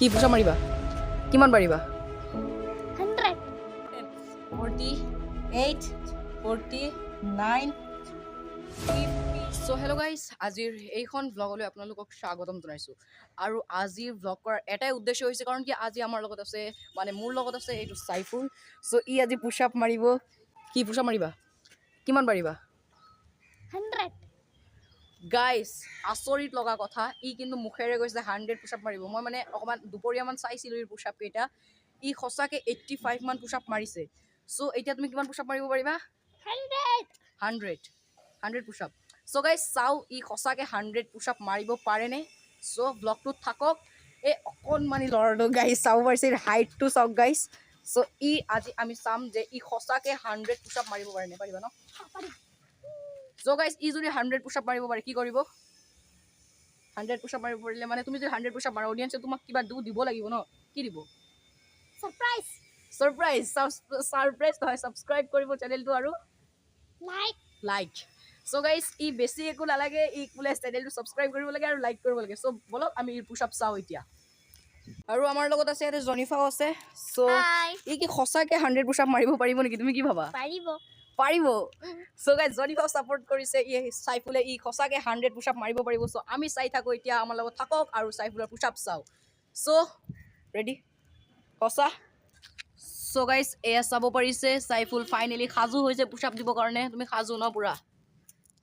কি পুষা মাৰিবা কিমান পাৰিবা 100 48 49 50 সো হেল্ল' গাইজ আজিৰ এইখন ব্লগলৈ আপোনালোকক স্বাগতম জনাইছোঁ আৰু আজিৰ ব্লগ কৰাৰ এটাই উদ্দেশ্য হৈছে কাৰণ কি আজি আমাৰ লগত আছে মানে মোৰ লগত আছে এইটো চাইফুল সো ই আজি পুশ আপ মাৰিব কি পুশ আপ মাৰিবা কিমান পাৰিবা 100 গাইজ আচৰিত লগা কথা ই কিন্তু মুখেৰে কৈছে 100 পুশ আপ মাৰিব মই মানে অকণমান দুপৰীয়ামান চাইছিলোঁ ই পুশ আপ কেইটা ই সঁচাকৈ 85 মান পুশ আপ মাৰিছে সো এতিয়া তুমি কিমান পুশ আপ মাৰিব পাৰিবা 100 পুশ আপ সো গাইজ চাও ই সঁচাকৈ 100 পুশ আপ মাৰিব পাৰেনে সো ব্লগটোত থাকক এই অকণমানি ল'ৰাটো গাইজ চাব পাৰিছে হাইটটো চাওক গাইজ সো ই আজি আমি চাম যে ই সঁচাকৈ 100 পুশ আপ মাৰিব পাৰেনে পাৰিবা ন সো গাইজ ই যদি 100 পুশ আপ মাৰিব পাৰে কি কৰিব 100 পুশ আপ মাৰিব পাৰিলে মানে তুমি যদি 100 পুশ আপ মাৰা অডিয়েন্সে তোমাক কিবা দিব লাগিব ন কি দিব সাৰপ্ৰাইজ সাৰপ্ৰাইজ নহয় ছাবস্ক্ৰাইব কৰিব চেনেলটো আৰু লাইক সো গাইজ ই বেছি একো নালাগে ই বোলে চেনেলটো ছাবস্ক্ৰাইব কৰিব লাগে আৰু লাইক কৰিব লাগে সো বলক আমি ই পুশ আপ চাওঁ এতিয়া আৰু আমাৰ লগত আছে ইয়াতে জনিফাও আছে সো হাই ই কি সঁচাকৈ 100 পুশ আপ মাৰিব পাৰিব নেকি তুমি কি ভাবা পাৰিব পাৰিব সো গাইজ জনিফাও ছাপোৰ্ট কৰিছে ই চাইফুলে ই সঁচাকৈ 100 পুশ আপ মাৰিব পাৰিব সো আমি চাই থাকোঁ এতিয়া আমাৰ লগত থাকক আৰু চাইফুলৰ পুশ আপ চাওঁ সো ৰেডি সঁচা সো গাইজ এয়া চাব পাৰিছে চাইফুল ফাইনেলি সাজু হৈছে পুশ আপ দিবৰ কাৰণে তুমি সাজু ন পুৰা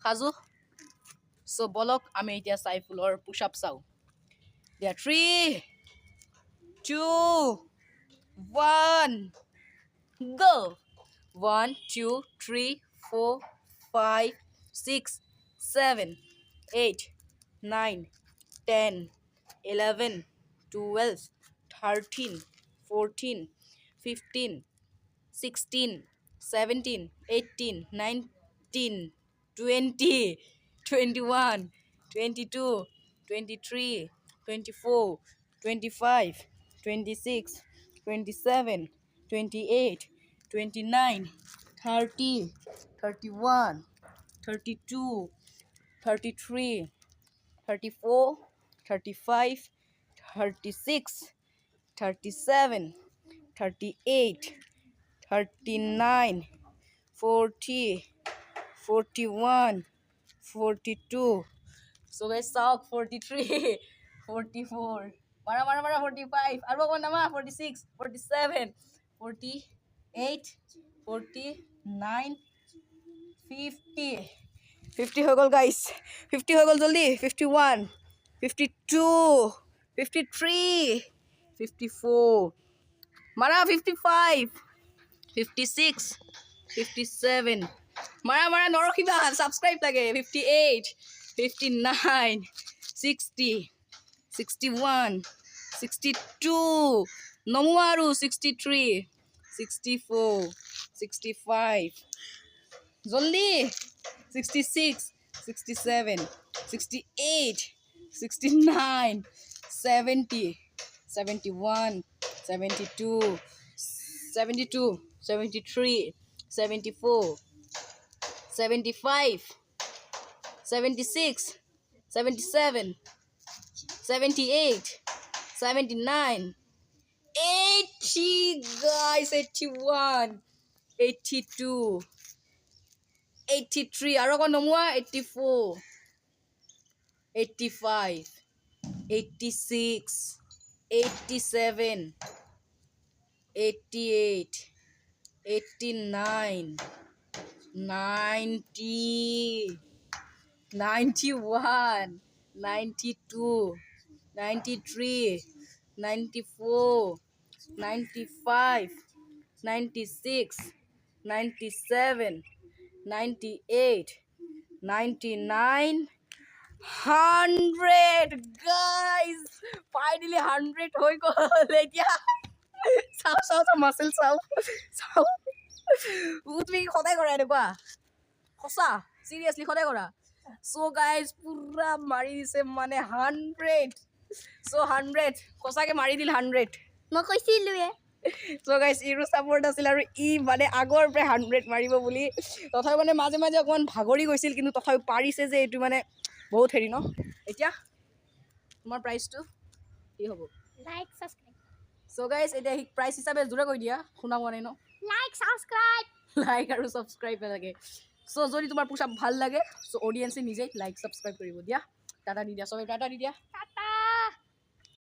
সাজু সো বলক আমি এতিয়া চাইফুলৰ পুশ আপ চাওঁ দিয়া 3 2 1 go 1 2 3 4 5 6 7 8 9 10 11 12 13 14 15 16 17 18 19 20 21 22 23 24 25 26 27 28 29 30 31 32 33 34 35 36 37 38 39 40 41 42 so guys talk 43 44 mara 45 arbo nama 46 47 48 49 50 হৈ গ'ল গাইছ 50 হৈ গ'ল জলদি 51 52 53 54 মাৰা 55 56 57 মাৰা নৰখিবা ছাবস্ক্ৰাইব লাগে 58 59 60 61 62 নমোৱা আৰু 63 64 65 জলদি 66 67 68 69 70 71 72 72 73 74 75 76 77 78 79 80 guys 81 82 83 আৰু কোন নমুৱা 84 85 86 87 88 89 90 91 92 93 94 95 96 97 98 99 100 guys finally 100 হৈ গ'ল এতিয়া চাও মাসেল চাও তুমি সদায় কৰা এনেকুৱা সঁচা চিৰিয়াছলি সদায় কৰা সো গাইজ পুৰা মাৰি দিছে মানে 100 সো 100 সঁচাকৈ মাৰি দিল 100 মই কৈছিলোৱে So guys, ইৰো সাপোৰ্ট আছিল আৰু ই মানে আগৰ পৰা 100 মাৰিব বুলি তথাপি মানে মাজে মাজে অকমান ভাগৰি গৈছিল কিন্তু তথাপি পাৰিছে যে এটো মানে বহুত হেৰি ন এতিয়া তোমাৰ প্ৰাইসটো কি হ'ব Like, subscribe. চ' গাইজ এতিয়া প্ৰাইচ হিচাপে জোৰে কৈ দিয়া শুনা পোৱা নাই ন Like, subscribe. লাইক আৰু ছাবস্ক্ৰাইব লাগে চ' যদি তোমাৰ পুচাপ ভাল লাগে চ' অডিয়েঞ্চে নিজেই লাইক ছাবস্ক্ৰাইব কৰিব দিয়া টাটা দি দিয়া চবে টাটা দি দিয়া Tata.